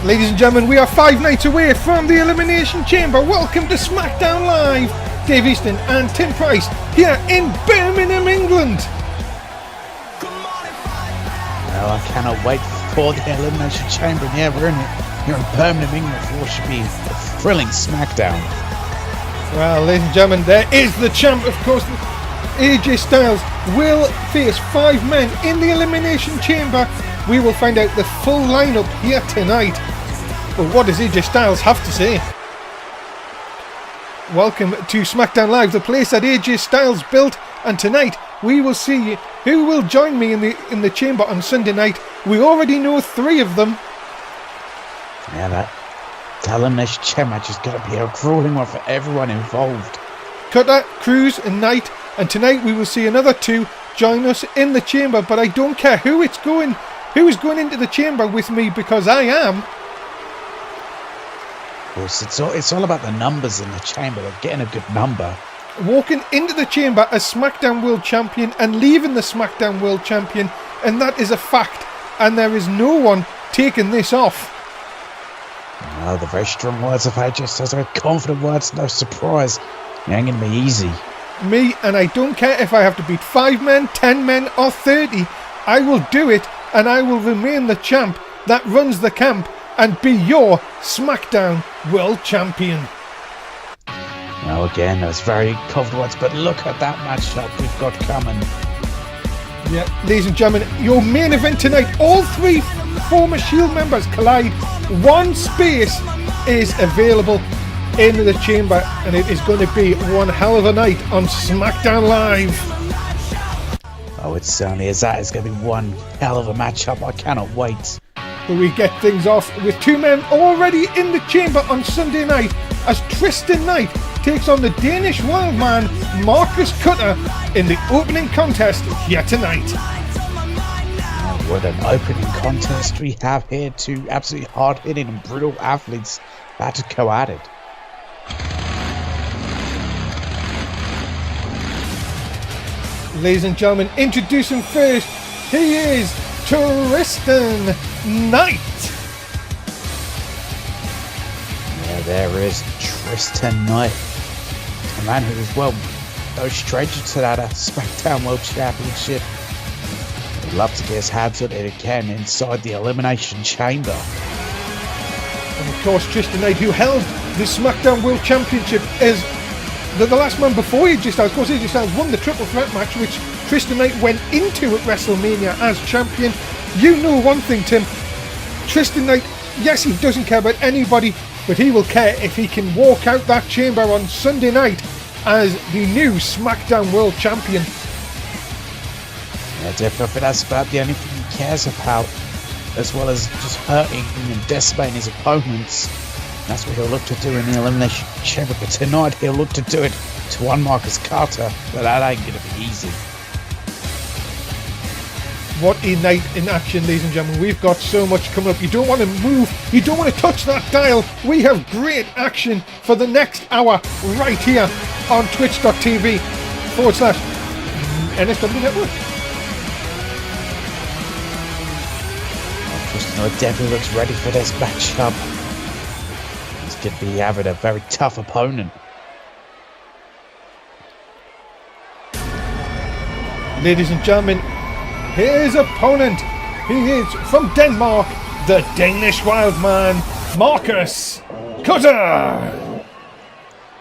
Ladies and gentlemen, we are 5 nights away from the Elimination Chamber. Welcome to Smackdown Live. Dave Easton and Tim Price here in Birmingham, England. Well, I cannot wait for the Elimination Chamber. Yeah, we're here in Birmingham, England, for what should be a thrilling Smackdown. Well, ladies and gentlemen, there is the champ, of course. AJ Styles will face 5 men in the Elimination Chamber. We will find out the full lineup here tonight. But what does AJ Styles have to say? Welcome to Smackdown Live, the place that AJ Styles built, and tonight we will see who will join me in the chamber on Sunday night. We already know 3 of them. Yeah, that Elimination Chamber match is going to be a grueling one for everyone involved. Cutter, Cruz and Knight, and tonight we will see another 2 join us in the chamber, but I don't care who is going into the chamber with me, because I am. It's all about the numbers in the chamber, like getting a good number. Walking into the chamber as SmackDown World Champion and leaving the SmackDown World Champion, and that is a fact, and there is no one taking this off. Well, the very strong words of AJ Styles are confident words, no surprise. It ain't going to be easy. Me, and I don't care if I have to beat 5 men, 10 men or 30, I will do it, and I will remain the champ that runs the camp and be your SmackDown World Champion. Now again, those very confident words, but look at that matchup we've got coming. Yeah, ladies and gentlemen, your main event tonight, all 3 former Shield members collide. 1 space is available in the chamber, and it is going to be one hell of a night on SmackDown Live. Oh, it certainly is. That is going to be one hell of a matchup. I cannot wait. But we get things off with 2 men already in the chamber on Sunday night, as Tristan Knight takes on the Danish Wildman Marcus Cutter in the opening contest here tonight. Oh, what an opening contest we have here. 2 absolutely hard-hitting and brutal athletes about to go at it. Ladies and gentlemen, introducing first, he is Tristan Knight. Yeah, there is Tristan Knight. A man who is, well, no stranger to that SmackDown World Championship. He'd love to get his hands on it again inside the Elimination Chamber. And of course, Tristan Knight, who held the SmackDown World Championship as the last man before AJ Styles. Of course, AJ Styles won the triple threat match, which Tristan Knight went into at WrestleMania as champion. You know one thing, Tim. Tristan Knight, yes, he doesn't care about anybody, but he will care if he can walk out that chamber on Sunday night as the new SmackDown World Champion. Yeah, definitely that's about the only thing he cares about, as well as just hurting and decimating his opponents. That's what he'll look to do in the Elimination Chamber, but tonight he'll look to do it to one Marcus Carter, but that ain't going to be easy. What a night in action, ladies and gentlemen. We've got so much coming up. You don't want to move. You don't want to touch that dial. We have great action for the next hour right here on twitch.tv/NSW Network. Tristan Knight definitely looks ready for this matchup. He's going to be having a very tough opponent. Ladies and gentlemen, his opponent, he is from Denmark, the Danish Wildman, Marcus Cutter.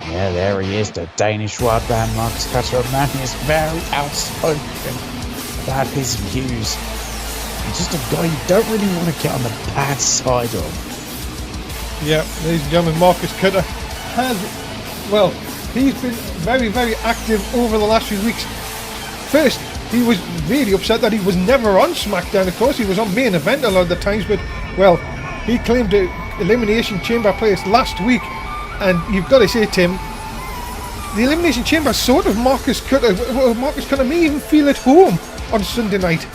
Yeah, there he is, the Danish Wildman, Marcus Cutter. A man who is very outspoken about his views. He's just a guy you don't really want to get on the bad side of. Yeah, ladies and gentlemen, Marcus Cutter has, well, he's been very, very active over the last few weeks. First, he was really upset that he was never on SmackDown. Of course, he was on main event a lot of the times, but, well, he claimed the Elimination Chamber place last week, and you've got to say, Tim, the Elimination Chamber sort of Marcus Cutter may even feel at home on Sunday night.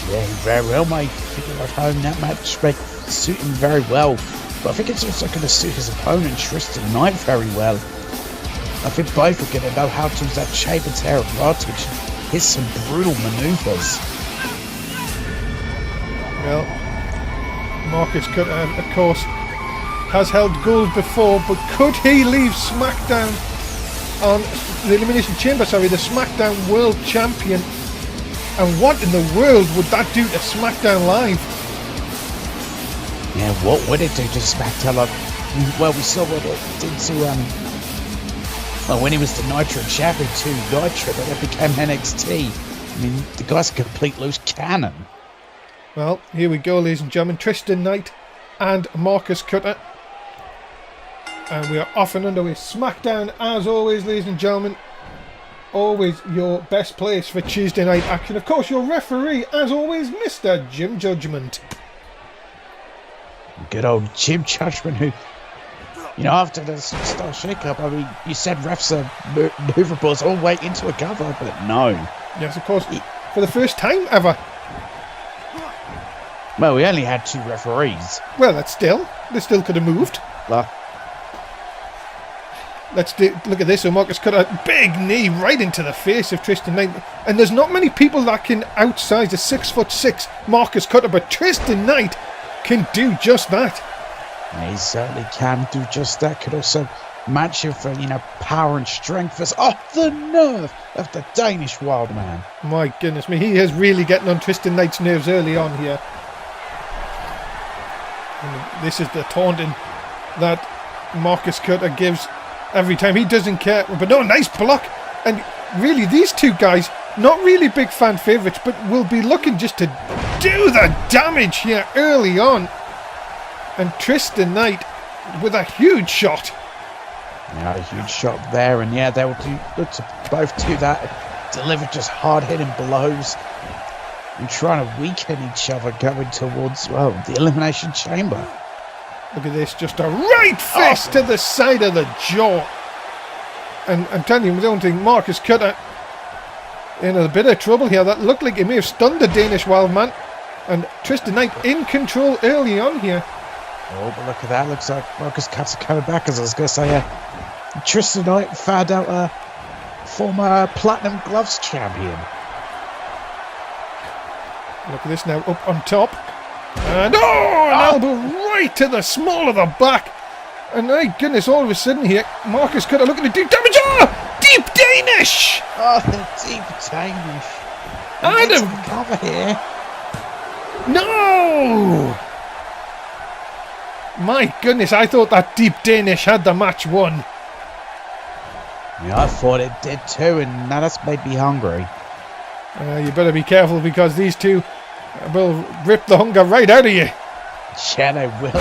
Yeah, he very well might feel at home. That match may suit him very well, but I think it's also going to suit his opponent, Tristan Knight, very well. I think both are going to know how to use that chamber to their advantage. Here's some brutal maneuvers. Well, Marcus Cutter, of course, has held gold before, but could he leave SmackDown on the Elimination Chamber, the SmackDown World Champion? And what in the world would that do to SmackDown Live? Yeah, what would it do to SmackDown Live? Well, we saw what it did to, when he was the Nitro champion to Nitro, but it became NXT. I mean, the guy's a complete loose cannon. Well, here we go, ladies and gentlemen. Tristan Knight and Marcus Cutter. And we are off and underway. SmackDown, as always, ladies and gentlemen. Always your best place for Tuesday night action. Of course, your referee, as always, Mr. Jim Judgment. Good old Jim Judgment, who, you know, after the Superstar shake-up, I mean, you said refs are maneuverable all the way into a cover, but no. Yes, of course, for the first time ever. Well, we only had 2 referees. Well, they still could have moved. Well, Look at this. So Marcus Cutter, a big knee right into the face of Tristan Knight. And there's not many people that can outsize the 6'6" Marcus Cutter, but Tristan Knight can do just that. He certainly can do just that. Could also match him for, you know, power and strength. The nerve of the Danish wild man. My goodness me, he is really getting on Tristan Knight's nerves early on here. And this is the taunting that Marcus Cutter gives every time. He doesn't care. But no, nice block. And really, these two guys, not really big fan favourites, but will be looking just to do the damage here early on. And Tristan Knight with a huge shot. Yeah, a huge shot there. And yeah, they will look to both do that. Deliver just hard-hitting blows. And trying to weaken each other going towards, well, the Elimination Chamber. Look at this, just a right fist to the side of the jaw. And I'm telling you, I don't think Marcus Cutter in a bit of trouble here. That looked like he may have stunned the Danish wild man. And Tristan Knight in control early on here. Oh, but look at that. Looks like Marcus Cutter coming back, as I was going to say. Tristan Knight found out a former Platinum Gloves champion. Look at this now, up on top. And an elbow right to the small of the back. And my goodness, all of a sudden here, Marcus Cutter looking to do damage. Deep Danish! The deep Danish. Adam! Cover here. No! My goodness, I thought that Deep Danish had the match won. Yeah, I thought it did too, and now that's made me hungry. You better be careful, because these two will rip the hunger right out of you. Yeah, they will.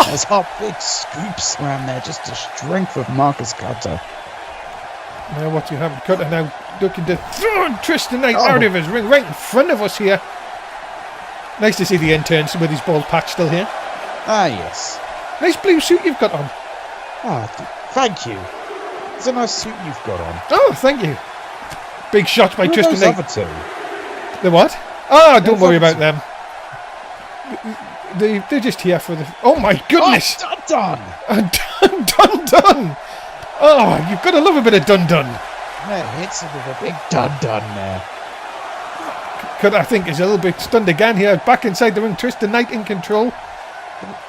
There's a big scoop slam there, just the strength of Marcus Cutter. Now what's going to happen? Cutter now looking to throw Tristan Knight out of his ring, right in front of us here. Nice to see the interns with his bald patch still here. Ah, yes. Nice blue suit you've got on. Thank you. It's a nice suit you've got on. Oh, thank you. Big shots by Tristan Knight. Other two? The what? Don't worry about them. They're just here for the... Oh my goodness! Done! Done! Oh, you've got to love a bit of done. Yeah, hits him with a big done there. I think is a little bit stunned again here. Back inside the ring, Tristan Knight in control.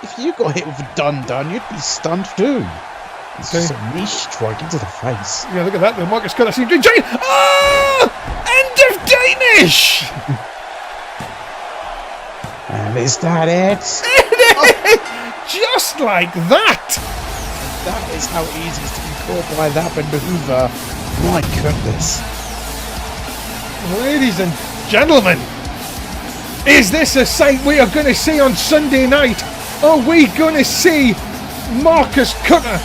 If you got hit with a done, you'd be stunned too. It's just a knee strike into the face. Yeah, look at that. The Marcus Cutter seems to be giant. End of Danish! And is that it? Just like that! That is how easy it is to be caught by that maneuver. My goodness. Ladies and gentlemen, is this a sight we are going to see on Sunday night? Are we going to see Marcus Cutter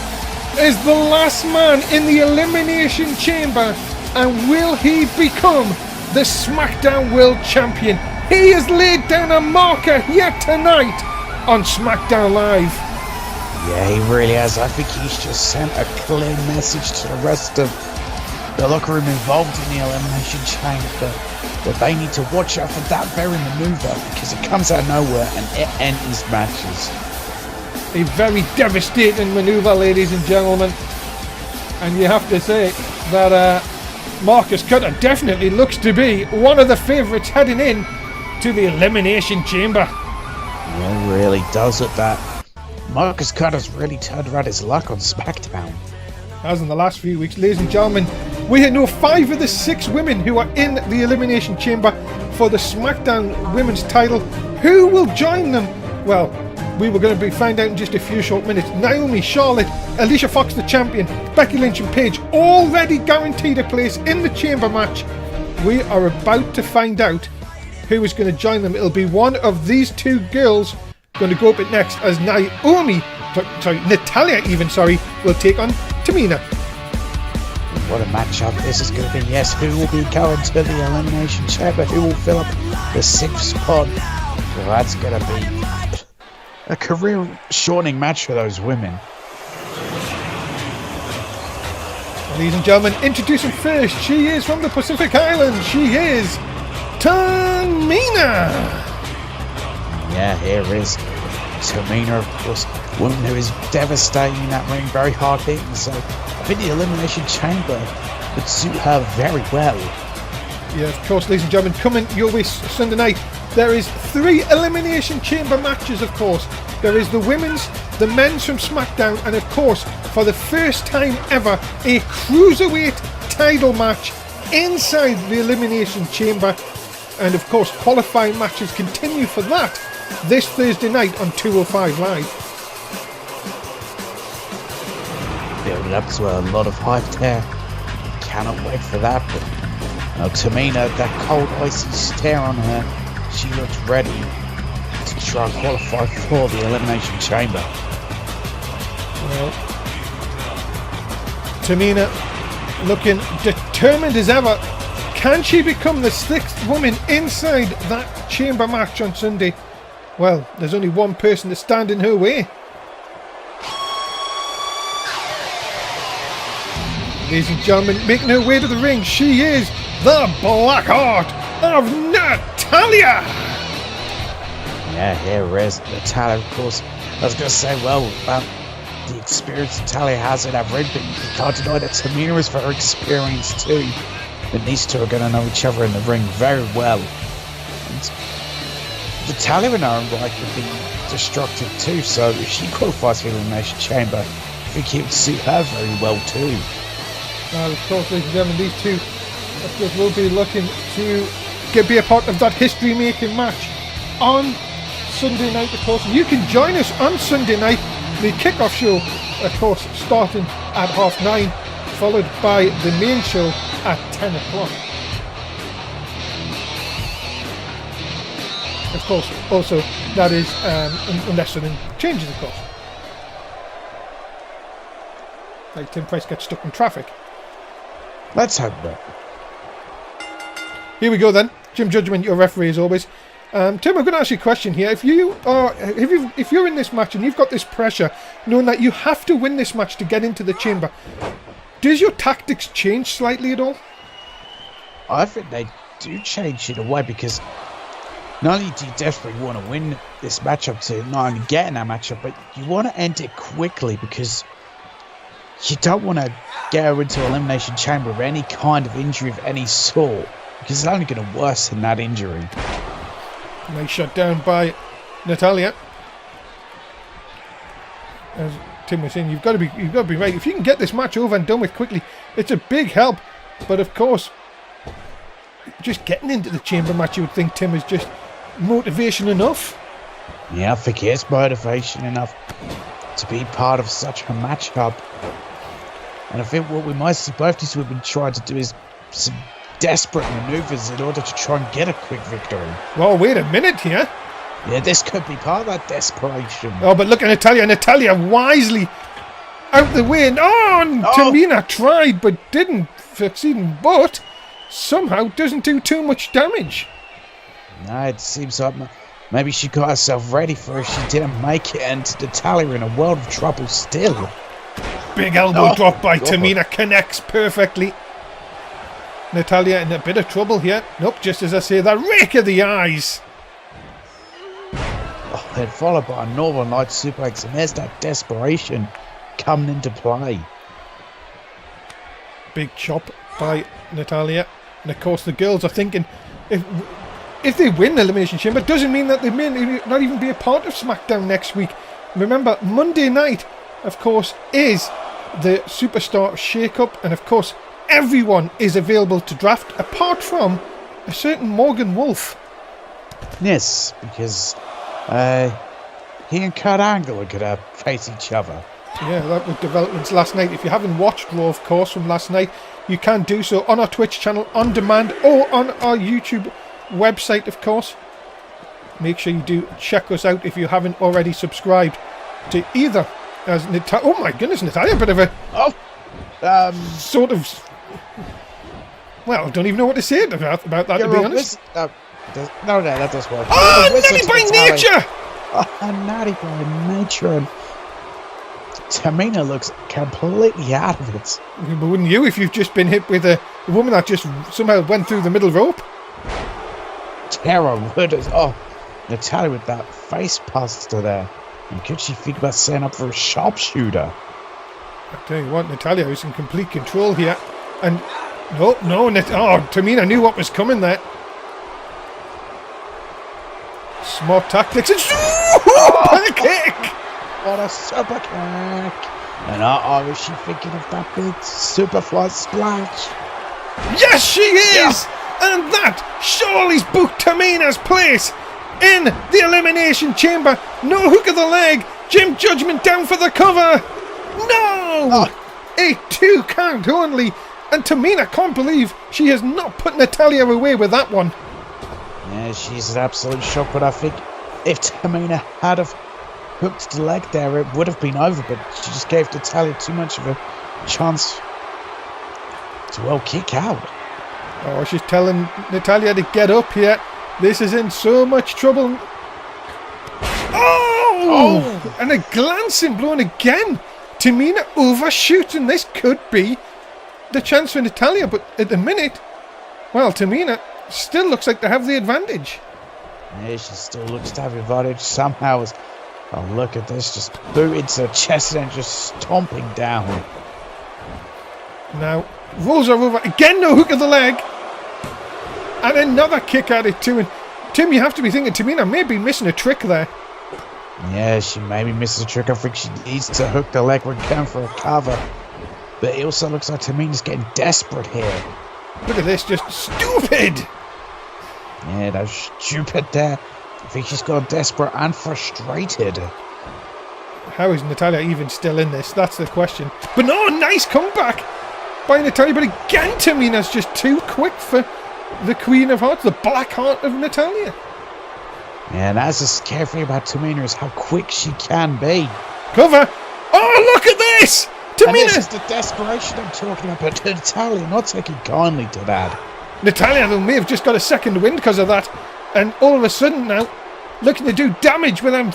as the last man in the Elimination Chamber? And will he become the SmackDown World Champion? He has laid down a marker here tonight on Smackdown Live. Yeah, he really has. I think he's just sent a clear message to the rest of the locker room involved in the Elimination Chamber that they need to watch out for that very maneuver, because it comes out of nowhere and it ends matches. A very devastating maneuver, ladies and gentlemen. And you have to say that Marcus Cutter definitely looks to be one of the favourites heading in to the Elimination Chamber. Yeah, it really does it. That Marcus Cutter's really turned around his luck on Smackdown. As in the last few weeks, ladies and gentlemen, we know 5 of the 6 women who are in the Elimination Chamber for the SmackDown Women's title. Who will join them? Well, we were going to find out in just a few short minutes. Naomi, Charlotte, Alicia Fox the champion, Becky Lynch and Paige already guaranteed a place in the chamber match. We are about to find out who is going to join them. It'll be one of these 2 girls going to go up next as Natalia will take on Tamina. What a matchup this is going to be. Yes, who will be going to the Elimination Chamber? Who will fill up the 6th spot? Well, that's going to be a career-shortening match for those women. Ladies and gentlemen, introducing first, she is from the Pacific Islands. She is Tamina. Yeah, here is Tamina, of course, a woman who is devastating in that ring, very hard hitting. So I think the Elimination Chamber would suit her very well. Yeah, of course, ladies and gentlemen, coming your way Sunday night, there is 3 Elimination Chamber matches, of course. There is the women's, the men's from SmackDown, and of course, for the first time ever, a Cruiserweight title match inside the Elimination Chamber. And of course, qualifying matches continue for that this Thursday night on 205 Live. Building up to a lot of hype there. Cannot wait for that. But Tamina, that cold icy stare on her, she looks ready to try and qualify for the Elimination Chamber. Well, Tamina looking determined as ever. Can she become the 6th woman inside that chamber match on Sunday? Well, there's only one person to stand in her way. Ladies and gentlemen, making her way to the ring, she is the Black Heart of Natalia. Yeah, here is Natalia, of course. I was going to say, well, the experience Natalia has in that ring, but you can't deny that Tamina is very experienced too. And these 2 are going to know each other in the ring very well. And Natalia in her own right could be destructive too, so if she qualifies for the Elimination Chamber, I think it would suit her very well too. Of course, ladies and gentlemen, these 2 of course will be looking to be a part of that history-making match on Sunday night, of course. You can join us on Sunday night, the kickoff show, of course, starting at 9:30, followed by the main show at 10 o'clock. Of course, also, that is unless something changes, of course. Like Tim Price gets stuck in traffic. Let's hope not. Here we go then. Jim Judgment, your referee as always. Tim, I'm going to ask you a question here. If you're in this match and you've got this pressure, knowing that you have to win this match to get into the chamber, does your tactics change slightly at all? I think they do change in a way, because not only do you desperately want to win this matchup to not only get in that matchup, but you want to end it quickly, because you don't want to go into Elimination Chamber with any kind of injury of any sort, because it's only going to worsen that injury. Nice shot down by Natalia. As Tim was saying, you've got to be right. If you can get this match over and done with quickly, it's a big help. But of course, just getting into the chamber match, you would think, Tim, is just motivation enough. Yeah, I think it's motivation enough to be part of such a matchup. And I think what we might see both these women trying to do is some desperate maneuvers in order to try and get a quick victory. Well, wait a minute here. Yeah, this could be part of that desperation. Oh, but look at Natalia. Natalia wisely out the way. Tamina tried but didn't succeed, but somehow doesn't do too much damage. No, it seems like maybe she got herself ready for it. She didn't make it, and Natalia in a world of trouble still. Big elbow drop by Tamina, connects perfectly. Natalia in a bit of trouble here. Nope, just as I say, the rake of the eyes. Oh, then followed by a Northern Light suplex, and there's that desperation coming into play. Big chop by Natalia. And of course the girls are thinking, if if they win the Elimination Chamber, doesn't mean that they may not even be a part of SmackDown next week. Remember, Monday night, of course, is the Superstar Shake-Up, and of course, everyone is available to draft, apart from a certain Morgan Wolf. Yes, because he and Kurt Angle are going to face each other. Yeah, that was developments last night. If you haven't watched Raw, of course, from last night, you can do so on our Twitch channel, on demand, or on our YouTube website, of course. Make sure you do check us out if you haven't already subscribed to either. As oh my goodness, Natalia, a bit of a sort of. Well, I don't even know what to say about that, to be honest. No, that does work. Oh, Natty by nature! Oh, Natty by nature. And Tamina looks completely out of it. But wouldn't you if you've just been hit with a woman that just somehow went through the middle rope? Terror would. Oh, Natalia with that face buster there. And could she think about setting up for a sharpshooter? I tell you what, Natalia is in complete control here. And Tamina knew what was coming there. Smart tactics and super kick! What a super kick! And is she thinking of that big superfly splash? Yes, she is! Yeah. And that surely's booked Tamina's place in the Elimination Chamber. No hook of the leg. Jim Judgment down for the cover. No! A 2 count only. And Tamina can't believe she has not put Natalia away with that one. Yeah, she's an absolute shock, but I think if Tamina had have hooked the leg there, it would have been over, but she just gave Natalia too much of a chance to kick out. Oh, she's telling Natalia to get up here. This is in so much trouble. Oh! And a glancing blow, and again, Tamina overshoots, and this could be the chance for Natalia, but at the minute, well, Tamina still looks like to have the advantage. Yeah, she still looks to have the advantage somehow. Oh, look at this, just boot into her chest and just stomping down. Now, rolls her over, again no hook of the leg. And another kick at it too. And Tim, you have to be thinking Tamina may be missing a trick there. Yeah, she may be missing a trick. I think she needs to hook the leg when going for a cover. But it also looks like Tamina's getting desperate here. Look at this, just stupid. Yeah, that's stupid there. I think she's gone desperate and frustrated. How is Natalia even still in this? That's the question. But no, nice comeback by Natalia. But again, Tamina's just too quick for the Queen of Hearts, the Black Heart of Natalia. Yeah, and that's the scary thing about Tamina is how quick she can be. Cover. Oh, look at this. Tamina. And this is the desperation I'm talking about. But Natalia not taking kindly to that. Natalia may have just got a second wind because of that. And all of a sudden now, looking to do damage with them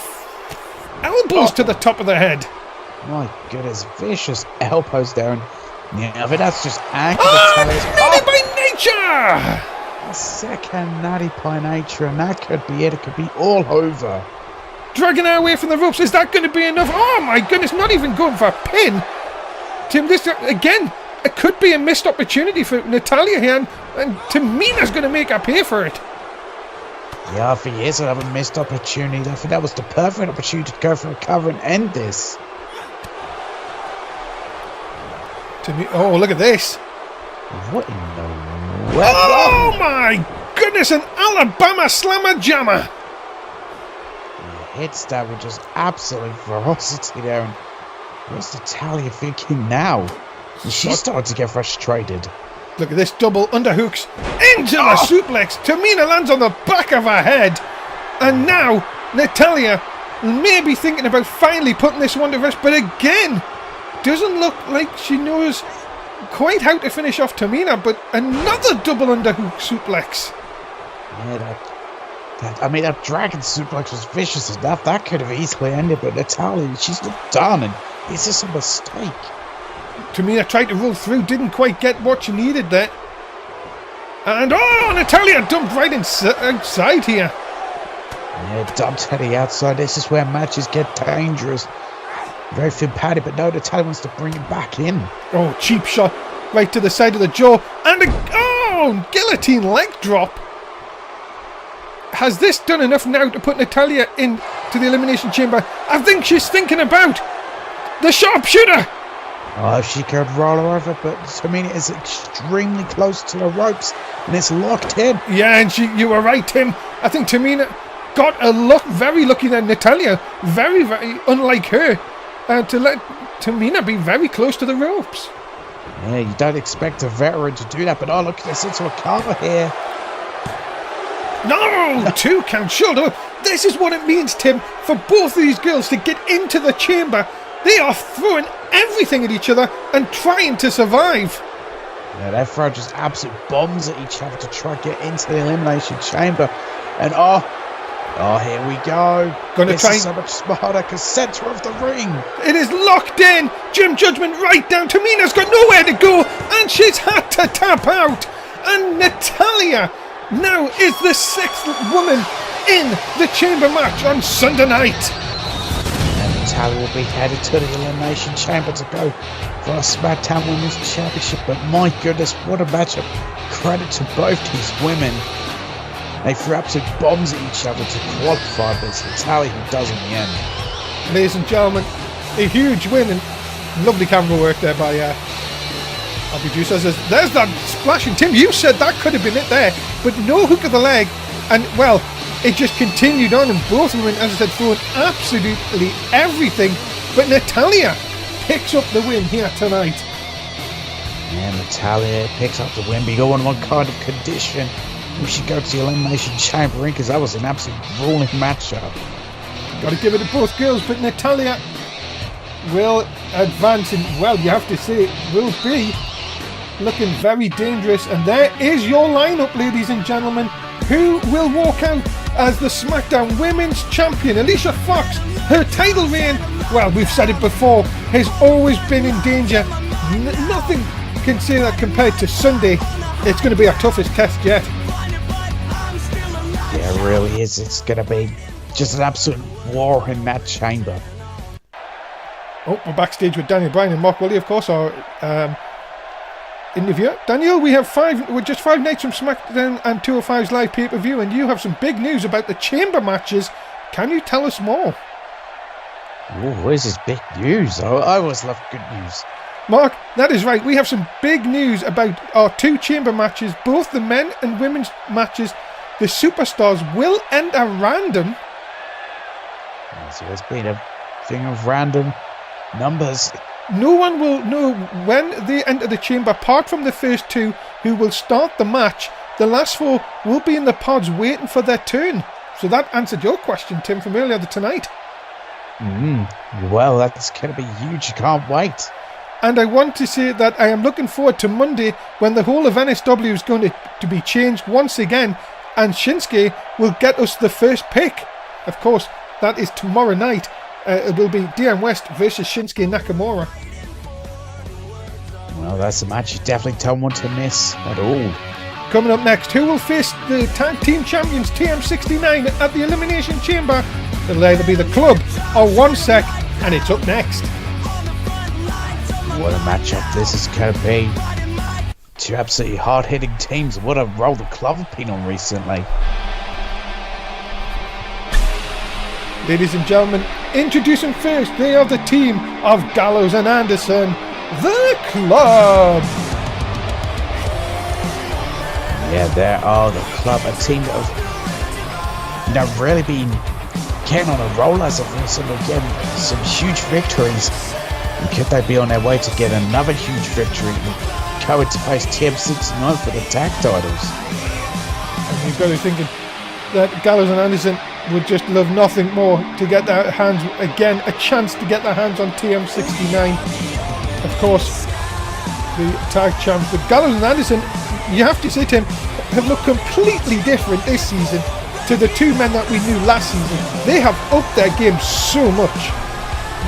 elbows to the top of the head. My goodness, vicious elbows there. And yeah, but that's just anger. Natty by nature! A second natty by nature, and that could be it. It could be all over. Dragging her away from the ropes. Is that going to be enough? Oh my goodness, not even going for a pin. Tim, this again, it could be a missed opportunity for Natalia here, and Tamina's going to make her pay for it. Yeah, I think it is another missed opportunity. I think that was the perfect opportunity to go for a cover and end this. Oh, look at this. What in the world? Oh my goodness, an Alabama Slammer Jammer. Hits that with just absolute ferocity there. And what's Natalia thinking now? She's starting to get frustrated. Look at this, double underhooks into the suplex. Tamina lands on the back of her head. And now Natalia may be thinking about finally putting this one to rest. But again, doesn't look like she knows quite how to finish off Tamina. But another double underhook suplex. Yeah, that dragon suplex was vicious enough. That could have easily ended. But Natalia, she's not done. And it's just a mistake. Tamina tried to roll through, didn't quite get what she needed there. And Natalia dumped right inside here. Yeah, dumped to the outside. This is where matches get dangerous. Very thin padded, but no, Natalia wants to bring it back in. Oh, cheap shot right to the side of the jaw. And a guillotine leg drop. has this done enough now to put Natalya into the Elimination Chamber? I think she's thinking about the sharpshooter. Oh, she could roll her over, but Tamina is extremely close to the ropes, and it's locked in. Yeah, and you were right, Tim. I think Tamina got very lucky than Natalya. Very, very unlike her. To let Tamina be very close to the ropes. Yeah, you don't expect a veteran to do that, but oh, look, there's into a cover here. No! 2 count shoulder. This is what it means, Tim, for both these girls to get into the chamber. They are throwing everything at each other and trying to survive. Yeah, they're throwing just absolute bombs at each other to try and get into the Elimination Chamber. And oh, here we go. This is so much smarter because center of the ring. It is locked in. Jim Judgment right down. Tamina's got nowhere to go and she's had to tap out. And Natalya now is the 6th woman in the chamber match on Sunday night. And Natalya will be headed to the Elimination Chamber to go for a Smackdown Women's Championship. But my goodness, what a matchup. Credit to both these women. They threw absolute bombs at each other to qualify, but it's Natalya who does in the end. Ladies and gentlemen, a huge win and lovely camera work there by our producer. There's that splash. And Tim, you said that could have been it there, but no hook of the leg. And well, it just continued on, and both women, as I said, throwing absolutely everything. But Natalya picks up the win here tonight. Yeah, Natalya picks up the win, but you go on one kind of condition. We should go to the Elimination Chamber ring because that was an absolute grueling matchup. Got to give it to both girls, but Natalya will advance, and well, you have to say, will be looking very dangerous. And there is your lineup, ladies and gentlemen. Who will walk out as the SmackDown Women's Champion? Alicia Fox, her title reign, well, we've said it before, has always been in danger. Nothing can say that compared to Sunday. It's going to be our toughest test yet. Yeah, it really is. It's going to be just an absolute war in that chamber. Oh, we're backstage with Daniel Bryan and Mark Willie, of course, our interviewer. Daniel, we're just 5 nights from SmackDown and 205's live pay-per-view, and you have some big news about the chamber matches. Can you tell us more? Oh, this is big news. I always love good news. Mark, that is right. We have some big news about our 2 chamber matches, both the men and women's matches. The superstars will enter random. So it's been a thing of random numbers. No one will know when they enter the chamber apart from the first 2 who will start the match. The last 4 will be in the pods waiting for their turn. So that answered your question, Tim, from earlier tonight. Well, that's going to be huge. Can't wait. And I want to say that I am looking forward to Monday when the whole of NSW is going to be changed once again, and Shinsuke will get us the first pick. Of course, that is tomorrow night. It will be DM West versus Shinsuke Nakamura. Well, that's a match you definitely don't want to miss at all. Coming up next, who will face the Tag Team Champions TM69 at the Elimination Chamber? It'll either be the Club or One Sec, and it's up next. What a matchup this is going to be. 2 absolutely hard-hitting teams. What a role the Club have been on recently. Ladies and gentlemen, introducing first, they are the team of Gallows and Anderson, the Club. Yeah, there are the Club, a team that have really been getting on a roll as of recently, getting some huge victories. And could they be on their way to get another huge victory and going to face TM69 for the tag titles? And you've got to be thinking that Gallows and Anderson would just love nothing more to get their hands, again, a chance to get their hands on TM69. Of course, the tag champs. But Gallows and Anderson, you have to say, Tim, have looked completely different this season to the 2 men that we knew last season. They have upped their game so much.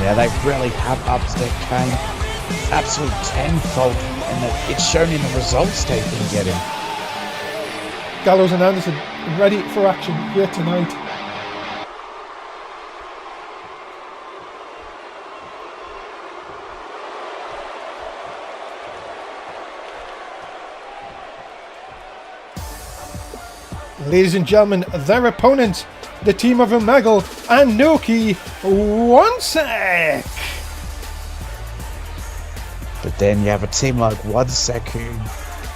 Yeah, they really have upped their game absolute tenfold, and it's shown in the results they've been getting. Gallows and Anderson ready for action here tonight. Ladies and gentlemen, their opponents, the team of Omegle and Noki One-Sec. But then you have a team like One-Sec who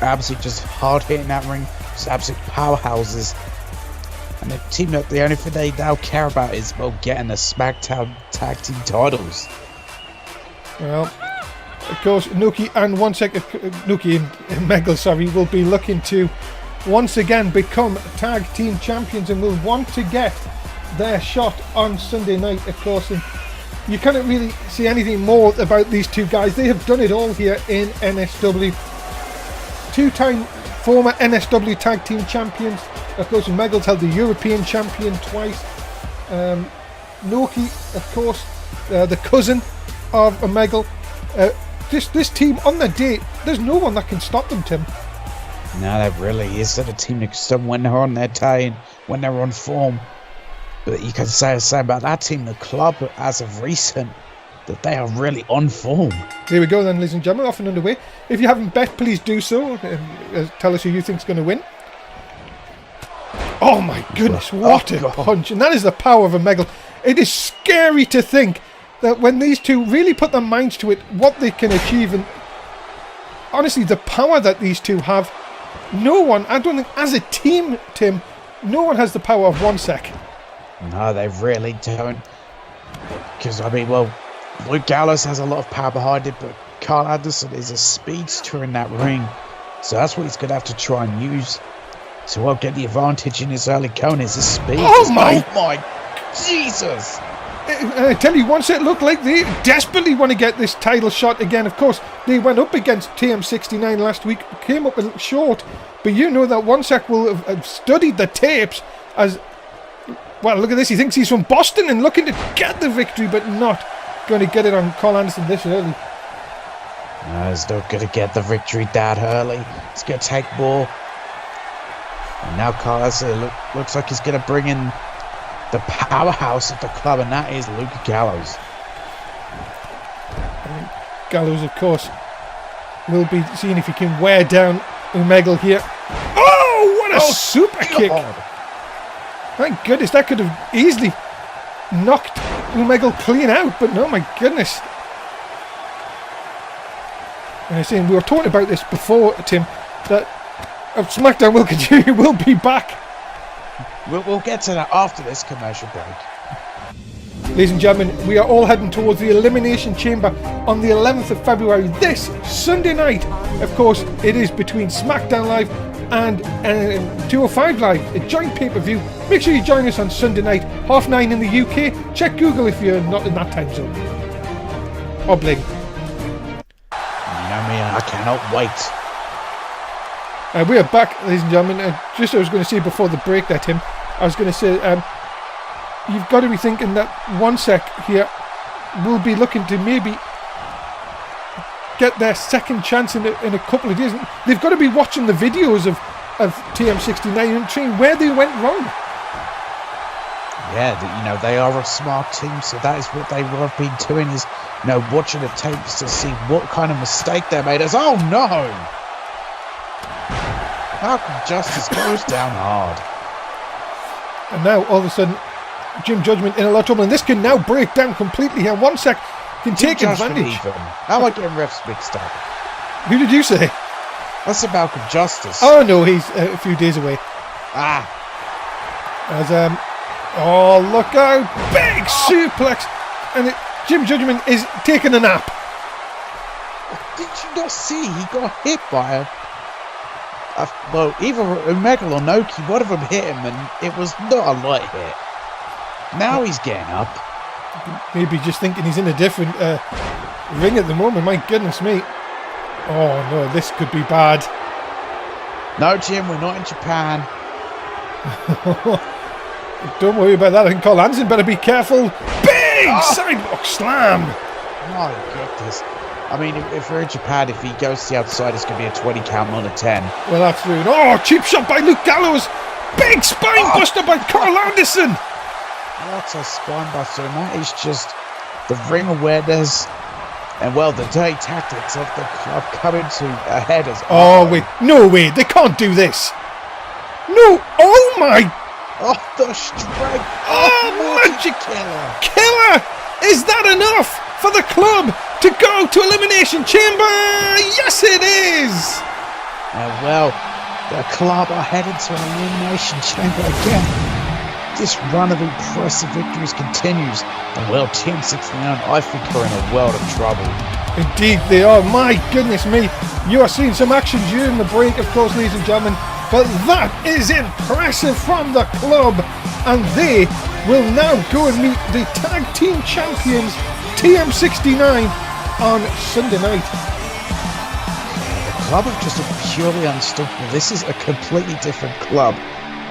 absolutely just hard hitting that ring, just absolute powerhouses. And a team that the only thing they now care about is, well, getting the Smackdown tag team titles. Well, of course, Noki and Noki and Omegle, sorry, will be looking to once again become tag team champions and will want to get their shot on Sunday night, of course. And you cannot really see anything more about these two guys. They have done it all here in NSW. Two-time former NSW tag team champions. Of course, Omegle's held the European champion twice. Noki, of course, the cousin of Omegle. This team on the day, there's no one that can stop them, Tim. No, there really isn't a team that can stop them when they're on their day and when they're on form. But you can say the same about that team, the club, as of recent, that they are really on form. There we go then, ladies and gentlemen, off and underway. If you haven't bet, please do so. Tell us who you think's going to win. Oh my goodness, what a punch. And that is the power of Omegle. It is scary to think that when these two really put their minds to it, what they can achieve. And honestly, the power that these two have, no one, I don't think, as a team, Tim, no one has the power of One-Sec. No, they really don't. Because, I mean, well, Luke Gallows has a lot of power behind it, but Carl Anderson is a speedster in that ring. So that's what he's going to have to try and use to, well, get the advantage in his early going, is his speed. Oh my Jesus! I tell you, One-Sec looked like they desperately want to get this title shot again. Of course, they went up against TM69 last week, came up a little short, but you know that One-Sec will have studied the tapes as... Well, look at this. He thinks he's from Boston and looking to get the victory, but not going to get it on Carl Anderson this early. No, he's not going to get the victory that early. He's going to take more. And now Carl Anderson looks like he's going to bring in the powerhouse of the club, and that is Luke Gallows. Gallows, of course, will be seeing if he can wear down Omegle here. Oh, what a super kick! Thank goodness, that could have easily knocked Omegle clean out, but no, my goodness. And I'm saying, we were talking about this before, Tim, that Smackdown will continue, will be back. We'll get to that after this commercial break. Ladies and gentlemen, we are all heading towards the Elimination Chamber on the 11th of February, this Sunday night. Of course, it is between Smackdown Live and 205 Live, a joint pay-per-view. Make sure you join us on Sunday night, 9:30 in the UK. Check Google if you're not in that time zone. Or Bling. You know me, I cannot wait. We are back, ladies and gentlemen. Just I was going to say before the break there, Tim, I was going to say, you've got to be thinking that One-Sec here will be looking to maybe get their second chance in a couple of days. They've got to be watching the videos of TM69 and seeing where they went wrong. Yeah, you know, they are a smart team, so that is what they have been doing, is, you know, watching the tapes to see what kind of mistake they made. As, oh no! Malcolm Justice goes down hard. And now, all of a sudden, Jim Judgment in a lot of trouble, and this can now break down completely here. One-Sec can take advantage. How am I getting refs mixed up? Who did you say? I said Malcolm Justice. Oh no, he's a few days away. As oh, look out! Big suplex, and Jim Judgment is taking a nap. Did you not see? He got hit by well, either Omegle or Noki, one of them hit him, and it was not a light hit. Now he's getting up. Maybe just thinking he's in a different ring at the moment. My goodness me. Oh no, this could be bad. No, Jim, we're not in Japan. Don't worry about that. I think Carl Hansen better be careful. Big sidewalk slam. My goodness. I mean, if we're in Japan, if he goes to the outside, it's going to be a 20 count, not a 10. Well, that's rude. Oh, cheap shot by Luke Gallows. Big spine buster by Carl Anderson. What a spine buster. And that is just the ring awareness and, well, the dirty tactics of the club coming to a head as... Oh, wait. No way. They can't do this. No. Oh, my! Oh, the strength! Oh, magic killer! Killer! Is that enough for the club to go to Elimination Chamber? Yes, it is! Well, the club are headed to an Elimination Chamber again. This run of impressive victories continues, and well, Team 69, I think, are in a world of trouble. Indeed they are. My goodness me. You are seeing some action during the break, of course, ladies and gentlemen. But that is impressive from the club. And they will now go and meet the tag team champions, TM69, on Sunday night. The club have just looked purely unstoppable. This is a completely different club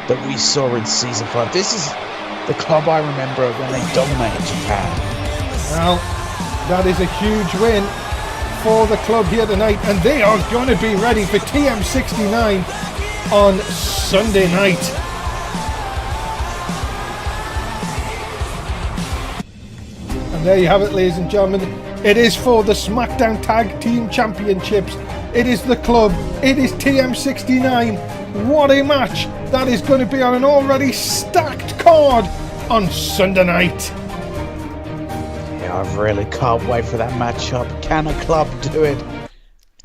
that we saw in Season 5. This is the club I remember when they dominated Japan. Well, that is a huge win for the club here tonight, and they are going to be ready for TM69 on Sunday night. And there you have it, ladies and gentlemen. It is for the Smackdown Tag Team Championships. It is the club. It is TM69. What a match that is going to be on an already stacked card on Sunday night. Yeah, I really can't wait for that matchup. Can a club do it?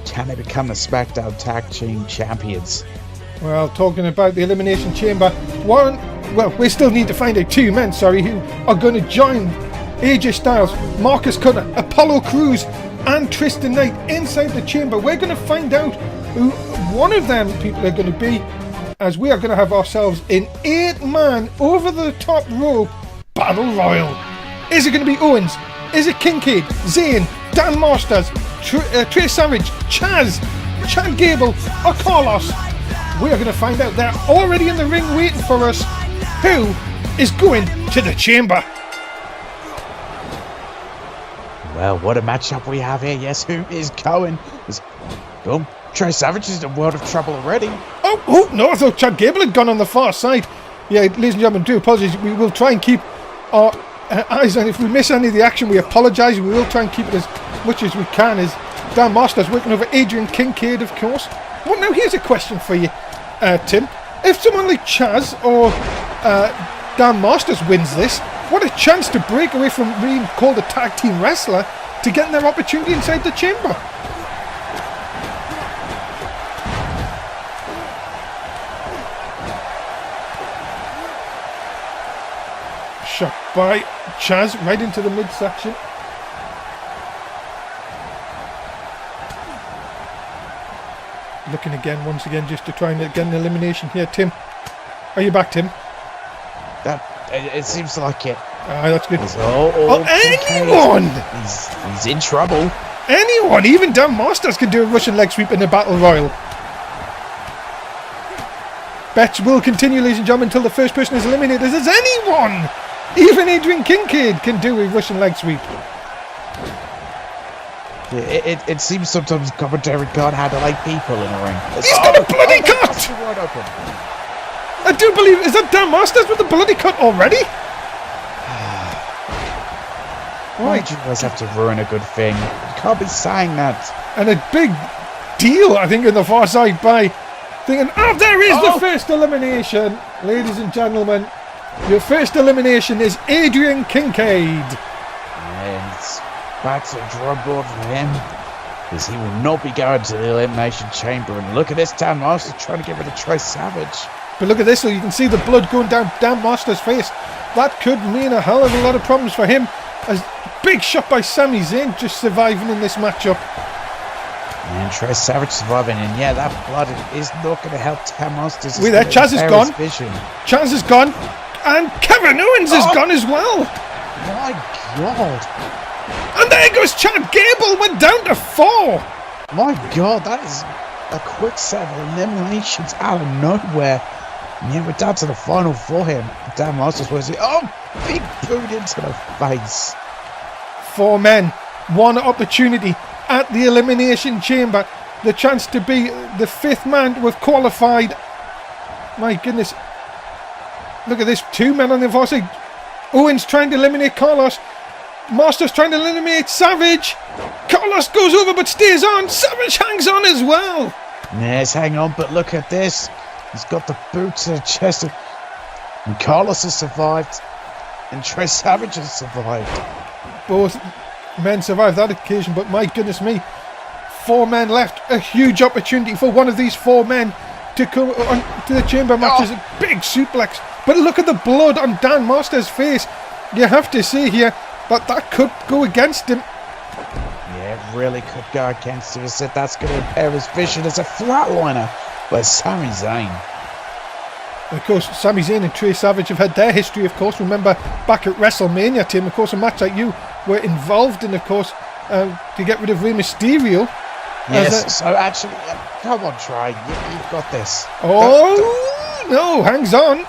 Can they become the Smackdown Tag Team Champions? Well, talking about the Elimination Chamber, we still need to find out two men, who are going to join AJ Styles, Marcus Cutter, Apollo Crews, and Tristan Knight inside the chamber. We're going to find out who one of them people are going to be, as we are going to have ourselves an 8-man over the top rope battle royal. Is it going to be Owens? Is it Kincaid, Zayn, Dan Masters, Trey Savage, Chaz, Chad Gable, or Carlos? We are going to find out. They're already in the ring waiting for us. Who is going to the chamber? Well, what a matchup we have here. Yes, who is going? Trey Savage is in a world of trouble already. Oh, no, I thought Chad Gable had gone on the far side. Yeah, ladies and gentlemen, do apologise. We will try and keep our eyes on. If we miss any of the action, we apologise. We will try and keep it as much as we can. As Dan Masters working over Adrian Kincaid, of course. Well, now here's a question for you, Tim. If someone like Chaz or Dan Masters wins this, what a chance to break away from being called a tag team wrestler to getting their opportunity inside the chamber. Shot by Chaz right into the midsection. Looking again, once again, just to try and get an elimination here. Tim, are you back, Tim? It seems like it. That's good. Anyone! He's in trouble. Anyone! Even Dan Masters can do a Russian leg sweep in the Battle Royal. Bets will continue, ladies and gentlemen, until the first person is eliminated. As anyone! Even Adrian Kincaid can do a Russian leg sweep. It seems sometimes commentary can't handle 8 people in a ring. He's got a bloody cut! Wide open. I do believe, is that Dan Masters with the bloody cut already? Why do you always have to ruin a good thing? You can't be saying that. And a big deal, I think, in the far side by thinking, there is the first elimination. Ladies and gentlemen, your first elimination is Adrian Kincaid. And it's back to the drum board for him, because he will not be going to the Elimination Chamber. And look at this, Dan Masters trying to get rid of Trey Savage. But look at this, so you can see the blood going down Dan Masters' face. That could mean a hell of a lot of problems for him. A big shot by Sami Zayn just surviving in this matchup. And Trey Savage surviving, and yeah, that blood is not going to help Dan Masters. Wait there, Chaz is gone. Chaz is gone. And Kevin Owens is gone as well. My God. And there goes Chad Gable, went down to 4. My God, that is a quick set of eliminations out of nowhere. And yeah, we're down to the final for him. Dan Masters was big boot into the face. 4 men, 1 opportunity at the Elimination Chamber. The chance to be the 5th man to have qualified. My goodness. Look at this, 2 men on the far side. Owens trying to eliminate Carlos. Masters trying to eliminate Savage. Carlos goes over but stays on. Savage hangs on as well. Yes, hang on, but look at this. He's got the boot to the chest. And Carlos has survived. And Trey Savage has survived. Both men survived that occasion, but my goodness me. 4 men left. A huge opportunity for one of these 4 men to come on to the chamber matches. A big suplex. But look at the blood on Dan Master's face. You have to say here that could go against him. Yeah, it really could go against him. I said that's going to impair his vision as a flatliner by Sami Zayn. Of course, Sami Zayn and Trey Savage have had their history, of course. Remember back at WrestleMania, Tim, of course, a match that you were involved in, of course, to get rid of Rey Mysterio. Yes, so actually, come on, Trey, you've got this. Oh, no, hangs on.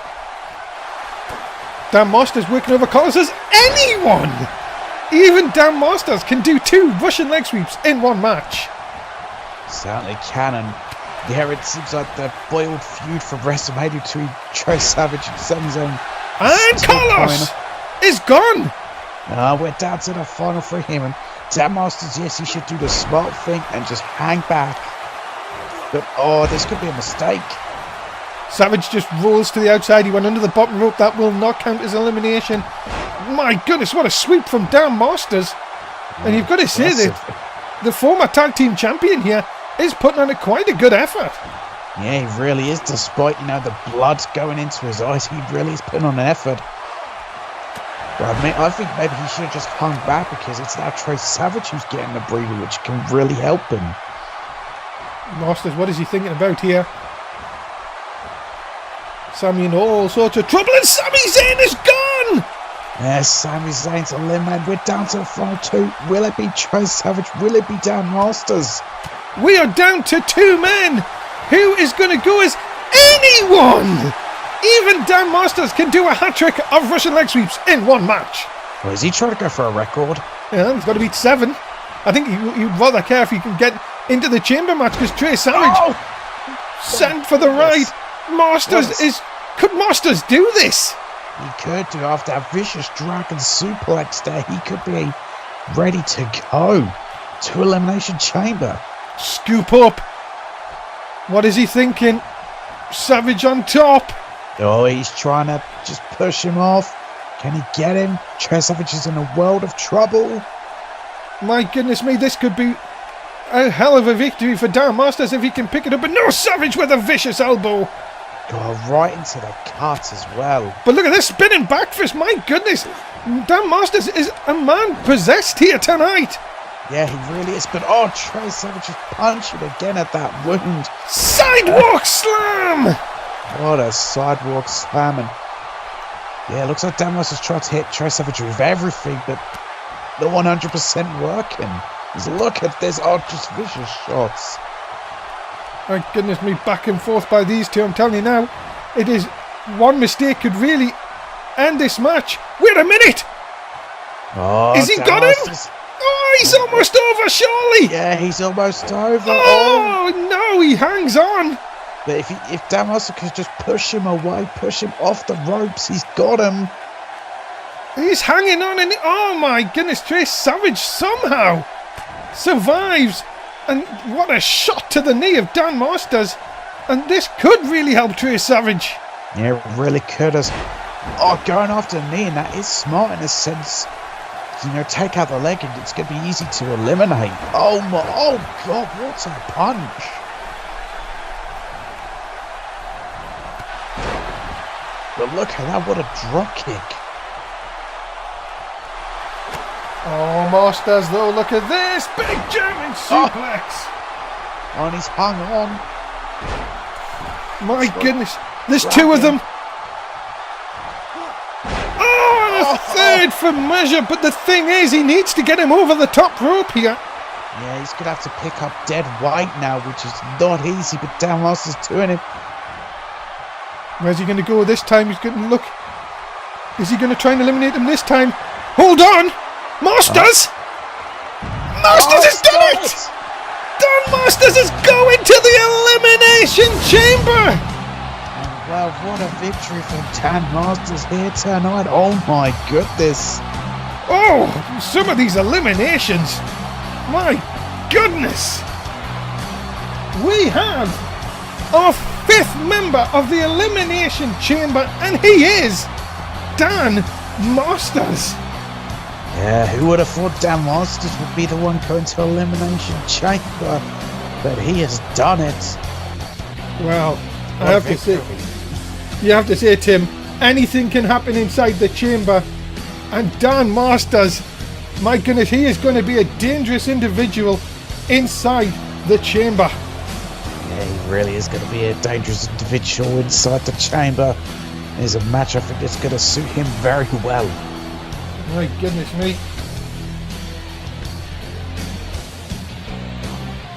Dan Masters working over Carlos as anyone. Even Dan Masters can do 2 Russian leg sweeps in one match. Certainly can, and yeah, it seems like the boiled feud from WrestleMania between Trey Savage and Sami Zayn. And Carlos is gone. We're down to the final 3 here, and Dan Masters, yes, he should do the smart thing and just hang back. But, this could be a mistake. Savage just rolls to the outside. He went under the bottom rope. That will not count as elimination. My goodness, what a sweep from Dan Masters. And you've got to say that the former tag team champion here is putting on quite a good effort. Yeah, he really is, despite, the blood going into his eyes. He really is putting on an effort. But I think maybe he should have just hung back, because it's now Trey Savage who's getting the breather, which can really help him. Masters, what is he thinking about here? Sami in all sorts of trouble, and Sami Zayn is gone! Yes, Sami Zayn's eliminated. We're down to the final 2. Will it be Trey Savage? Will it be Dan Masters? We are down to 2 men. Who is going to go as anyone? Even Dan Masters can do a hat-trick of Russian leg sweeps in one match. Well, is he trying to go for a record? Yeah, he's got to beat 7. I think you'd rather care if he can get into the chamber match, because Trey Savage sent for the ride. Could Masters do this? He could do. After a vicious dragon suplex there, he could be ready to go to Elimination Chamber. Scoop up. What is he thinking? Savage on top. Oh, he's trying to just push him off. Can he get him? Trey Savage is in a world of trouble. My goodness me, this could be a hell of a victory for Dan Masters if he can pick it up. But no, Savage with a vicious elbow. God, right into the cut as well. But look at this spinning back fist. My goodness. Dan Masters is a man possessed here tonight. Yeah, he really is. But Trey Savage is punching again at that wound. Sidewalk slam. What a sidewalk slam. And yeah, it looks like Dan Masters tried to hit Trey Savage with everything, but not 100% working. Just look at this. Just vicious shots. My goodness me, back and forth by these 2. I'm telling you now, it is one mistake could really end this match. Wait a minute! Is he got him? He's almost over, surely! Yeah, he's almost over. No, he hangs on. But if Dan Masters could just push him away, push him off the ropes, he's got him. He's hanging on, and oh my goodness, Trey Savage somehow survives. And what a shot to the knee of Dan Masters. And this could really help Trey Savage. Yeah, it really could. Going after the knee, and that is smart in a sense. Take out the leg and it's going to be easy to eliminate. Oh God, what a punch. But look at that, what a drop kick. Oh, Masters though, look at this. Big German suplex. And he's hung on. My goodness, there's 2 of them. And a third for measure, but the thing is, he needs to get him over the top rope here. Yeah, he's going to have to pick up dead weight now, which is not easy, but Dan Masters doing it. Where's he going to go this time? He's going to look. Is he going to try and eliminate him this time? Hold on! Masters! Masters has done it! Dan Masters is going to the Elimination Chamber! Well, what a victory for Dan Masters here tonight. Oh my goodness. Oh, some of these eliminations. My goodness. We have our fifth member of the Elimination Chamber, and he is Dan Masters. Yeah, who would have thought Dan Masters would be the one going to Elimination Chamber? But he has done it. Well, I have to say, you have to say, Tim, anything can happen inside the chamber, and Dan Masters, my goodness, he is going to be a dangerous individual inside the chamber. Yeah, he really is going to be a dangerous individual inside the chamber. It's a match I think that's going to suit him very well. My goodness me.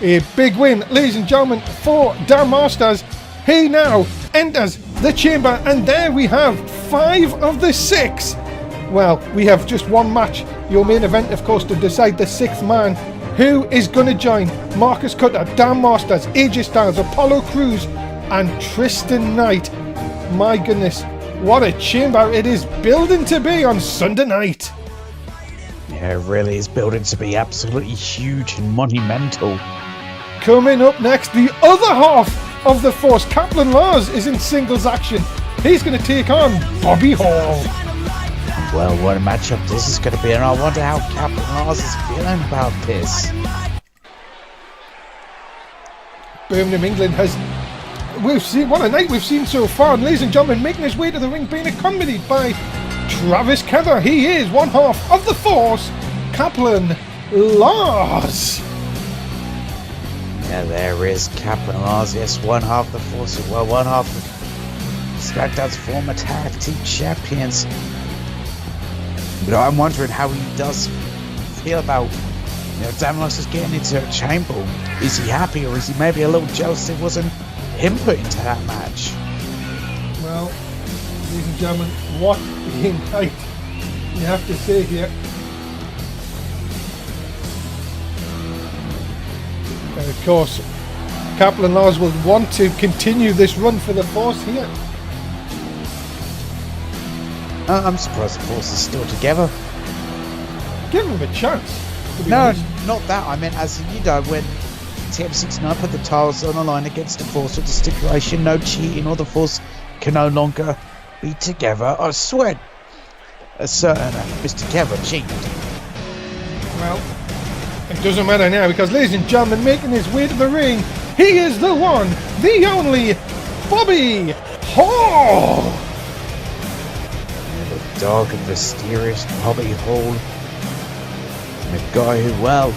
A big win, ladies and gentlemen, for Dan Masters. He now enters the chamber, and there we have 5 of the 6. Well, we have just one match, your main event, of course, to decide the 6th man. Who is going to join Marcus Cutter, Dan Masters, AJ Styles, Apollo Crews, and Tristan Knight? My goodness, what a chamber it is building to be on Sunday night. Yeah, it really is building to be absolutely huge and monumental. Coming up next, the other half of the Force, Kaplan Lars, is in singles action. He's going to take on Bobby Hall. Well, what a matchup this is going to be, and I wonder how Kaplan Lars is feeling about this. Birmingham, England has... We've seen what a night we've seen so far, and ladies and gentlemen, making his way to the ring, being accompanied by Travis Kether. He is one half of the Force, Kaplan Lars. Yeah, there is Kaplan Lars. Yes, one half the Force, well, one half of Smackdown's former tag team champions. But I'm wondering how he does feel about, Dan Masters getting into a chamber. Is he happy, or is he maybe a little jealous it wasn't him put into that match? Well, ladies and gentlemen, what a night, you have to say here. And of course, Kaplan Lars will want to continue this run for the Force here. I'm surprised the Force is still together. Give him a chance. No, honest. not that. I meant as when TM69 put the titles on the line against the Force with the stipulation no cheating or the Force can no longer be together. I swear a certain Mr. Kevin cheated. Well, it doesn't matter now because, ladies and gentlemen, making his way to the ring, he is the one, the only, Bobby Hall. The dark and mysterious Bobby Hall. And a guy who, well,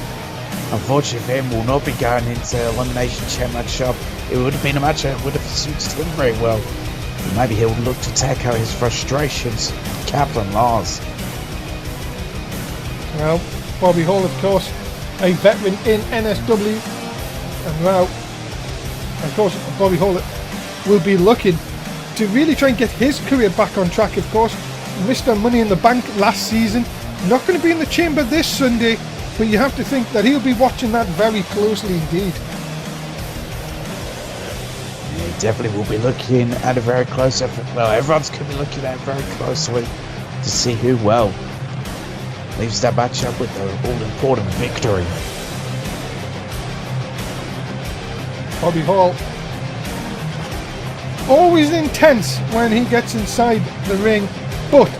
unfortunately for him, will not be going into Elimination Championship. It would have been a match that would have suited him very well. And maybe he'll look to take out his frustrations. Kaplan Lars. Well, Bobby Hall, of course, a veteran in NSW. And now, of course, Bobby Hall will be looking to really try and get his career back on track, of course. Mr. Money in the Bank last season. Not going to be in the chamber this Sunday, but you have to think that he'll be watching that very closely indeed. He definitely will be looking at it very closely. Well, everyone's going to be looking at it very closely to see who, well, leaves that match up with the all-important victory. Bobby Hall, always intense when he gets inside the ring, but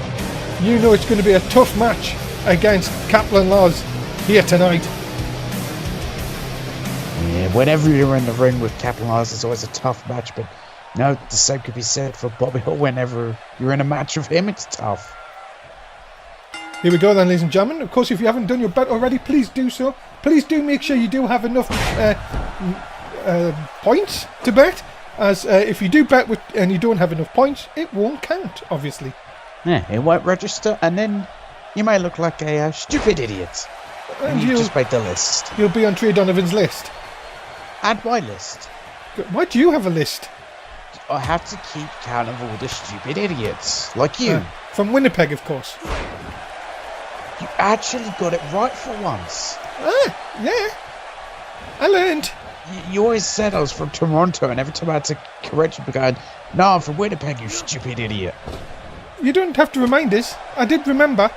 you know it's going to be a tough match against Kaplan Lars here tonight. Yeah, whenever you're in the ring with Kaplan Lars, it's always a tough match, but no, the same could be said for Bobby Hall. Whenever you're in a match with him, it's tough. Here we go then, ladies and gentlemen. Of course, if you haven't done your bet already, please do so. Please do make sure you do have enough points to bet, as if you do bet and you don't have enough points, it won't count, obviously. Yeah, it won't register, and then you may look like a stupid idiot. And you just made the list. You'll be on Trey Donovan's list. And my list. Why do you have a list? I have to keep count of all the stupid idiots, like you. From Winnipeg, of course. You actually got it right for once. Yeah. I learned. You always said I was from Toronto, and every time I had to correct you, going, "No, I'm from Winnipeg, you stupid idiot." You don't have to remind us. I did remember.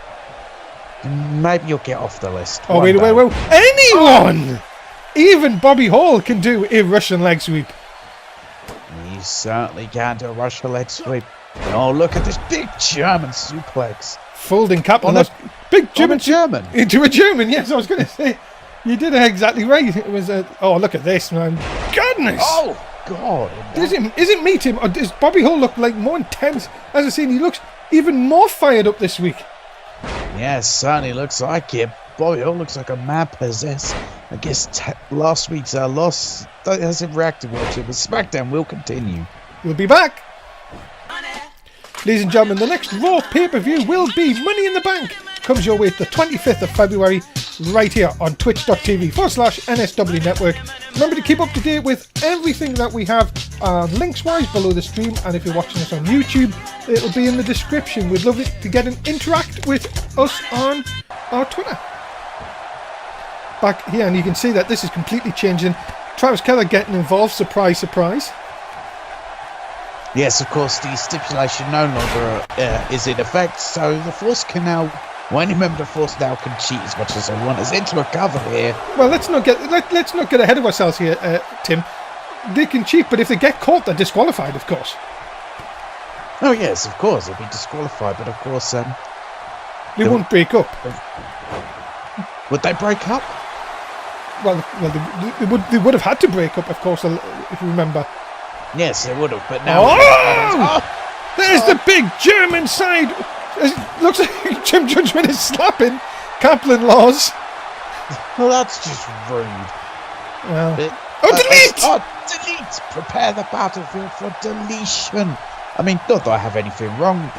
Maybe you'll get off the list. Oh, wait. Anyone! Even Bobby Hall can do a Russian leg sweep. certainly can do a Russian leg sweep. Oh, look at this big German suplex. Folding Kaplan. Big German. Into a German, yes, I was going to say. You did it exactly right. It was oh, look at this, man. Goodness. Oh, God. Is it me, Tim, or does Bobby Hall look like more intense? As I said, he looks even more fired up this week. Yeah, certainly looks like it. Bobby Hall looks like a man possessed. I guess last week's loss hasn't reacted well to it, but Smackdown will continue. We'll be back. Ladies and gentlemen, the next Raw pay-per-view will be Money in the Bank. Comes your way the 25th of February, right here on twitch.tv/NSW Network. Remember to keep up to date with everything that we have links-wise below the stream, and if you're watching us on YouTube, it'll be in the description. We'd love it to get and interact with us on our Twitter. Back here, and you can see that this is completely changing. Travis Keller getting involved, surprise, surprise. Yes, of course, the stipulation no longer is in effect, so the Force can now, any member of the Force now can cheat as much as they want. As into a cover here. Well, let's not get ahead of ourselves here, Tim. They can cheat, but if they get caught, they're disqualified, of course. Oh yes, of course, they'll be disqualified, but of course, they won't break up. Would they break up? Well, they would have had to break up, of course, if you remember. Yes, they would have, but now... There's the big German side! It looks like Jim Judgment is slapping Kaplan Laws. Well, that's just rude. Delete! Delete! Prepare the battlefield for deletion. I mean, not that I have anything wrong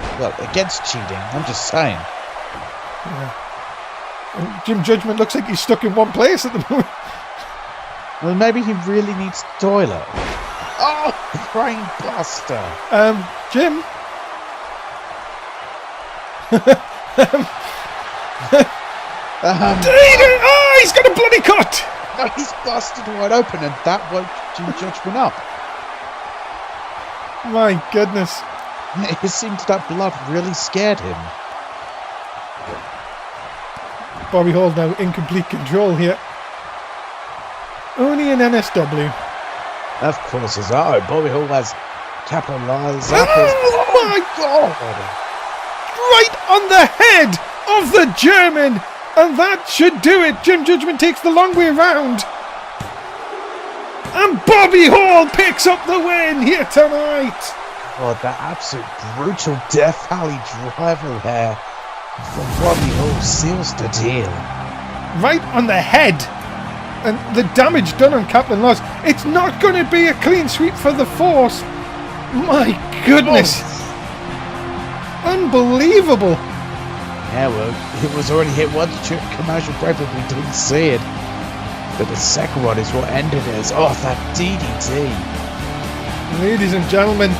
against cheating, I'm just saying. Yeah. And Jim Judgment looks like he's stuck in one place at the moment. Well, maybe he really needs the toilet. Oh, brain buster. Jim? He's got a bloody cut! No, he's busted wide open, and that woke Jim Judgment up. My goodness. It seemed that blood really scared him. Bobby Hall now in complete control here. Only in NSW. Of course, Bobby Hall has capitalized. Oh my God! Right on the head of the German, and that should do it. Jim Judgment takes the long way round, and Bobby Hall picks up the win here tonight. Oh, that absolute brutal Death Valley driver there from Bobby Hall seals the deal. Right on the head. And the damage done on Kaplan Laws. It's not going to be a clean sweep for the Force. My goodness. Unbelievable. Yeah, well, it was already hit once during commercial break, but we didn't see it. But the second one is what ended it. That DDT. Ladies and gentlemen,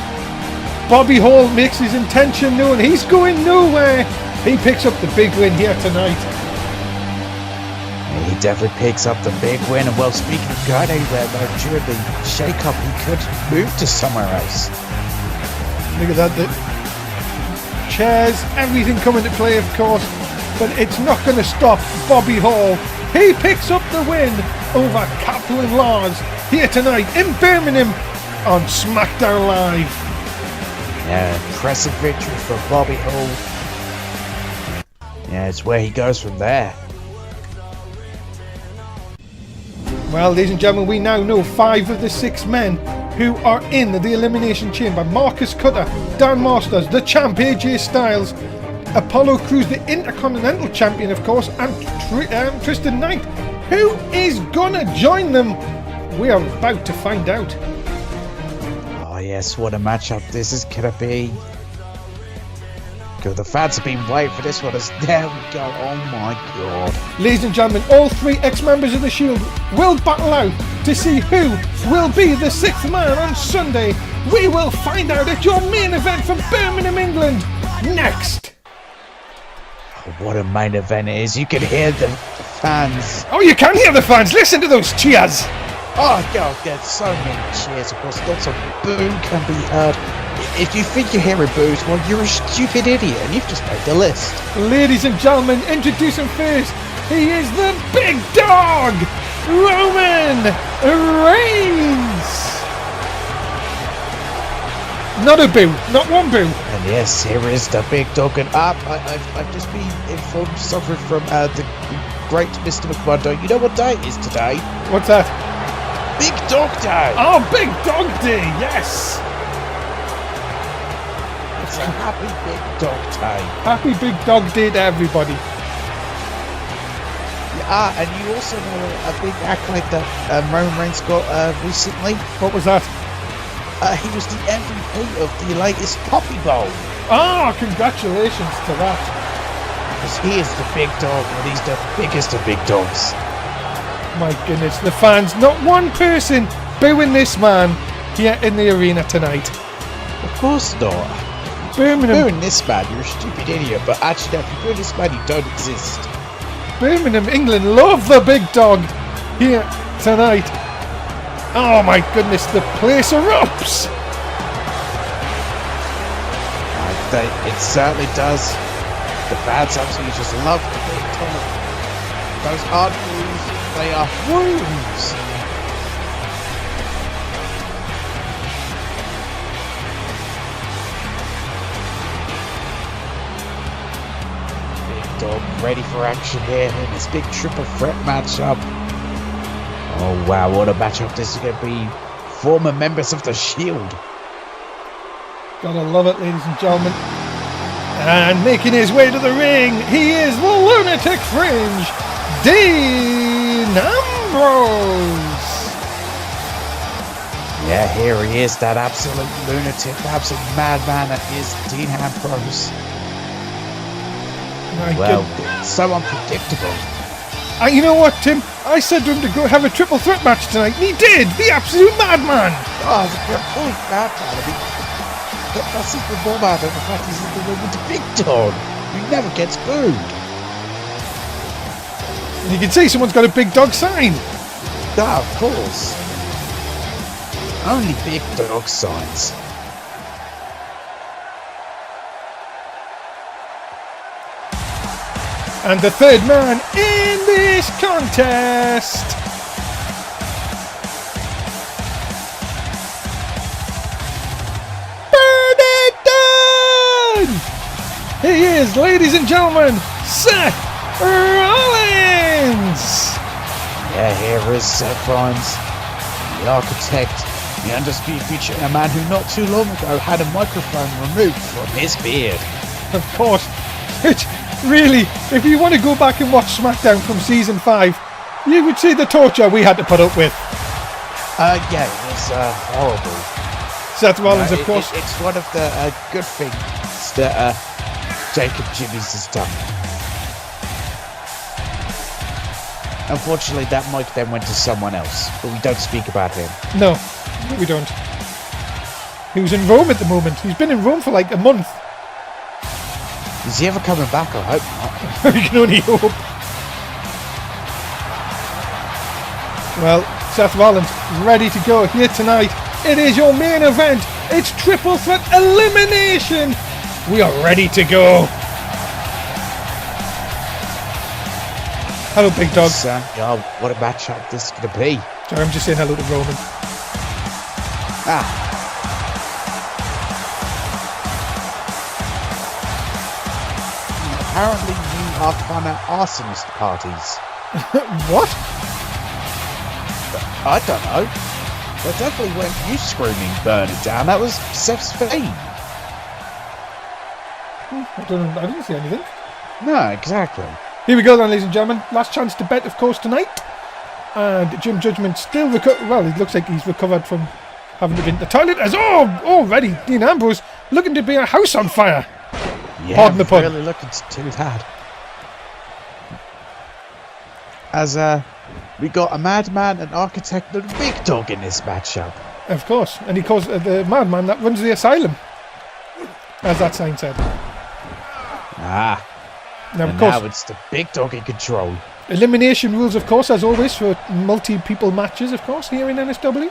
Bobby Hall makes his intention known. He's going nowhere. He picks up the big win here tonight. He definitely picks up the big win. And well, speaking of going anywhere, though, during the shake-up, he could move to somewhere else. Look at that. The chairs, everything coming to play, of course. But it's not going to stop Bobby Hall. He picks up the win over Kaplan Laws here tonight in Birmingham on Smackdown Live. Yeah, impressive victory for Bobby Hall. Yeah, it's where he goes from there. Well, ladies and gentlemen, we now know 5 of the 6 men who are in the Elimination Chamber. Marcus Cutter, Dan Masters, the champ AJ Styles, Apollo Crews, the Intercontinental Champion, of course, and Tristan Knight. Who is going to join them? We are about to find out. Oh yes, what a matchup this is going to be. The fans have been waiting for this one. There we go. Oh my God. Ladies and gentlemen, all 3 ex-members of the Shield will battle out to see who will be the 6th man on Sunday. We will find out at your main event from Birmingham, England, next. Oh, what a main event it is. You can hear the fans. Oh, you can hear the fans. Listen to those cheers. Oh God, there's so many cheers. Of course, lots of boo can be heard. If you think you're hearing boos, well, you're a stupid idiot, and you've just made the list. Ladies and gentlemen, introduce him first. He is the big dog, Roman Reigns. Not a boo. Not one boo. And yes, here is the big dog. And I've just been informed, suffering from the great Mr. McMurdo. You know what day it is today? What's that? Big Dog Day. Oh, Big Dog Day. Yes. It's a happy Big Dog Day. Happy Big Dog Day to everybody. And you also know a big accolade that Roman Reigns got recently. What was that? He was the MVP of the latest Poppy Bowl. Oh, congratulations to that. Because he is the big dog, and he's the biggest of big dogs. My goodness, the fans, not one person booing this man here in the arena tonight. Of course not. Birmingham. Booing this man, you're a stupid idiot, but actually, if you boo this man, you don't exist. Birmingham, England love the big dog here tonight. Oh my goodness, the place erupts. It certainly does. The fans absolutely just love the big dog. Those aren't woos, they are woos. Big dog ready for action here in this big triple threat matchup. Oh wow, what a matchup this is going to be. Former members of the Shield. Gotta love it, ladies and gentlemen. And making his way to the ring, he is the Lunatic Fringe, Dean Ambrose. Yeah, here he is, that absolute lunatic, absolute madman that is Dean Ambrose. So unpredictable. And you know what, Tim? I said to him to go have a triple threat match tonight, and he did! The absolute madman! Oh, that's a good point, madman. I mean, that's even more mad than the fact he's in the room with the big dog. He never gets booed. And you can see someone's got a big dog sign. Ah, of course. Only big dog signs. And the third man in this contest. He is, ladies and gentlemen, Seth Rollins! Yeah, here is Seth Rollins, the architect, the undisputed future, and a man who not too long ago had a microphone removed from his beard. Of course. It's really, if you want to go back and watch Smackdown from season 5, you would see the torture we had to put up with. Yeah, it was horrible. Seth Rollins, of course. It's one of the good things that Jacob Jimmies has done. Unfortunately, that mic then went to someone else, but we don't speak about him. No, we don't. He was in Rome at the moment. He's been in Rome for like a month. Is he ever coming back? I hope not. We can only hope. Well, Seth Rollins ready to go here tonight. It is your main event. It's triple threat elimination. We are ready to go. Hello, big dog. Oh, what a matchup this is going to be. Sorry, I'm just saying hello to Roman. Apparently you are fun at arsonist parties. What? I don't know. That definitely weren't you screaming burn it down. That was Seth's fame. I didn't see anything. No, exactly. Here we go then, ladies and gentlemen. Last chance to bet, of course, tonight. And Jim Judgment still well, it looks like he's recovered from having to be in the toilet. As already Dean Ambrose looking to be a house on fire. Yeah, pardon the pun. Really looking to do that. As we got a madman, an architect, and a big dog in this matchup. Of course, and he calls the madman that runs the asylum, as that sign said. Now it's the big dog in control. Elimination rules, of course, as always, for multi-people matches, of course, here in NSW.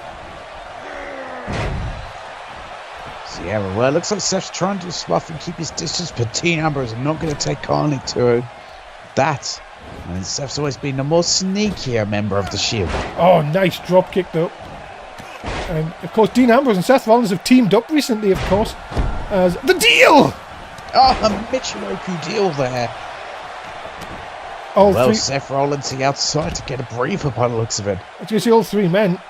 So yeah, well, it looks like Seth's trying to swuff and keep his distance, but Dean Ambrose is not going to take kindly to that. And Seth's always been the more sneakier member of the Shield. Oh, nice drop kick, though. And, of course, Dean Ambrose and Seth Rollins have teamed up recently, of course, as The Deal! Oh, a Michinoku deal there. Well, Seth Rollins the outside to get a breather by the looks of it. As you see, all three men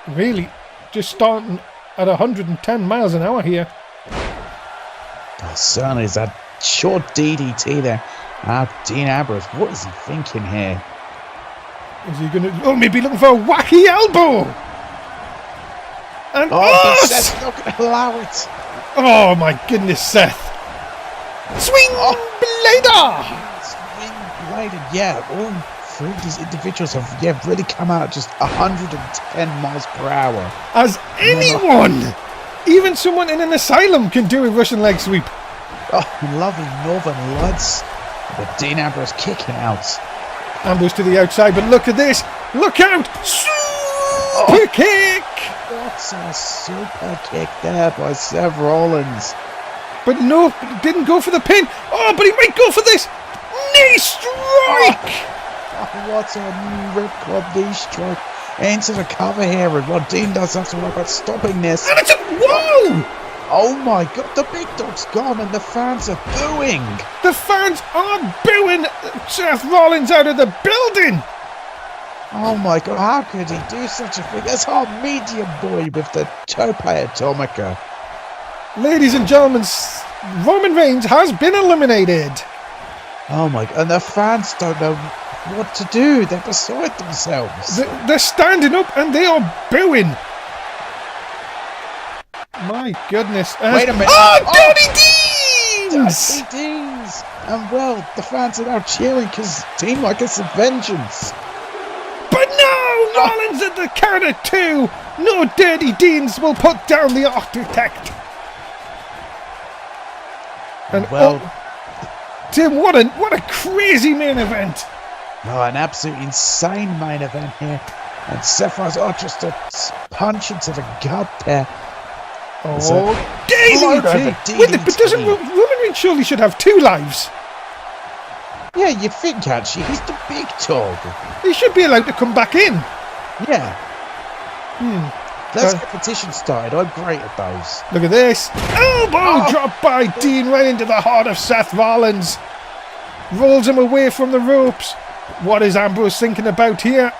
really just starting at 110 miles an hour here. Oh, certainly is that short DDT there. Dean Ambrose, what is he thinking here? Is he going to... Oh, maybe looking for a wacky elbow! And but Seth's not going to allow it. Oh, my goodness, Seth. Swing blader! Swing bladed, yeah. All three of these individuals have really come out just 110 miles per hour. As anyone, even someone in an asylum can do a Russian leg sweep. Oh, lovely Northern Lights. But Dean Ambrose kicking out. Ambrose to the outside, but look at this. Look out! Super kick! That's a super kick there by Seth Rollins. But no, didn't go for the pin. Oh, but he might go for this knee strike! Oh, what a ripcord knee strike into the cover here. And what Dean does have to work on stopping this. And it's a... Whoa! Oh my god, the big dog's gone and the fans are booing. The fans are booing Seth Rollins out of the building. Oh my god, how could he do such a thing? That's our medium boy with the Tope Atomica. Ladies and gentlemen, Roman Reigns has been eliminated. Oh my god, and the fans don't know what to do. They're beside themselves. They're standing up and they are booing. My goodness. Wait a minute. Oh, Dirty Deans! Dirty Deans! And well, the fans are now cheering because Team like it's a vengeance. But no! Rollins at the count of 2. No Dirty Deans will put down the architect. And well, Tim, what a crazy main event. Oh, an absolute insane main event here. And Seth Rollins, just a punch into the gut there. Oh, DDT! Wait, but doesn't Roman Reigns surely should have 2 lives? Yeah, you think, actually. He's the big dog. He should be allowed to come back in. Yeah. Let's get the petition started. I'm great at those. Look at this. Elbow drop by Dean right into the heart of Seth Rollins. Rolls him away from the ropes. What is Ambrose thinking about here?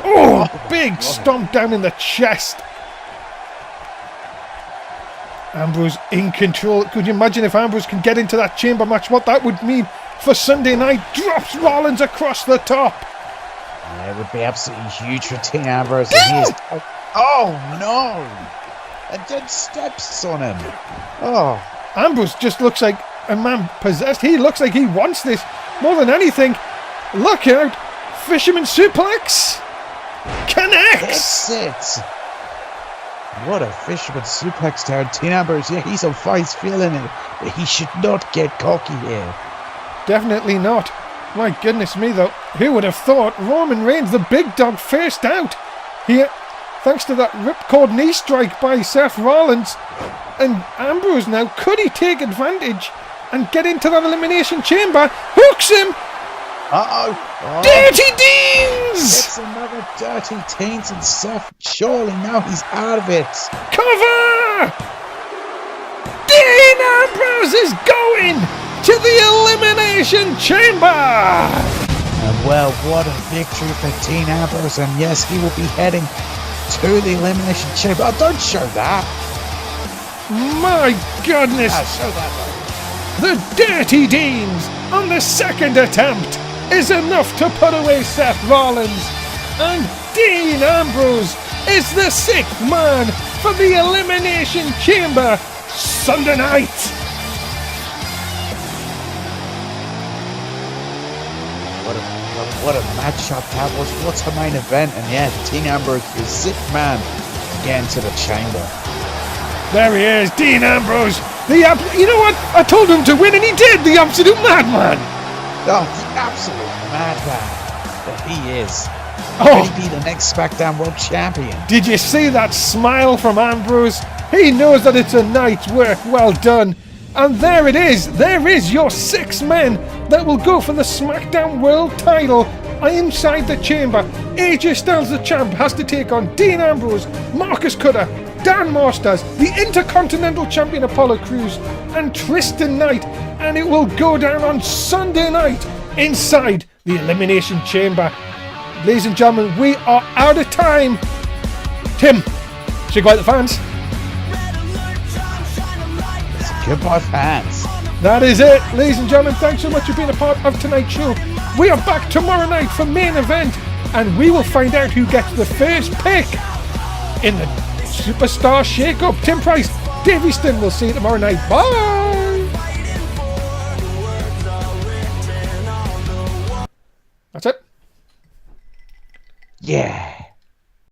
Oh, big stomp down in the chest. Ambrose in control. Could you imagine if Ambrose can get into that chamber match, what that would mean for Sunday night? Drops Rollins across the top. Yeah, it would be absolutely huge for Dean Ambrose. Oh no! And then steps on him. Oh. Ambrose just looks like a man possessed. He looks like he wants this more than anything. Look out. Fisherman suplex. Connects. That's it. What a fisherman suplex there. Dean Ambrose, yeah, he's on fire, he's feeling it. But he should not get cocky here. Definitely not. My goodness me, though. Who would have thought Roman Reigns, the big dog, faced out here, thanks to that ripcord knee strike by Seth Rollins. And Ambrose now, could he take advantage and get into that elimination chamber? Hooks him! Dirty Deans! It's another Dirty Deans and Seth. Surely now he's out of it. Cover! Dean Ambrose is going to the elimination chamber! And well, what a victory for Dean Ambrose. And yes, he will be heading to the elimination chamber. Oh, don't show that. My goodness! Show that though. The Dirty Deans on the second attempt is enough to put away Seth Rollins, and Dean Ambrose is the 6th man for the Elimination Chamber Sunday night. What a matchup that was. What a main event. And yeah, Dean Ambrose, the 6th man, again to the chamber. There he is, Dean Ambrose. You know what? I told him to win and he did, the absolute madman. Oh, the absolute madman that he is. Oh. Could he be the next Smackdown World Champion? Did you see that smile from Ambrose? He knows that it's a night's work well done. And there it is. There is your 6 men that will go for the SmackDown World title inside the chamber. AJ Styles, the champ, has to take on Dean Ambrose, Marcus Cutter, Dan Masters, the Intercontinental Champion Apollo Crews, and Tristan Knight. And it will go down on Sunday night inside the Elimination Chamber. Ladies and gentlemen, we are out of time. Tim, say goodbye to the fans. Goodbye, fans. That is it, ladies and gentlemen. Thanks so much for being a part of tonight's show. We are back tomorrow night for main event, and we will find out who gets the first pick in the Superstar Shake-Up. Tim Price, Dave Easton. We'll see you tomorrow night. Bye. That's it. Yeah.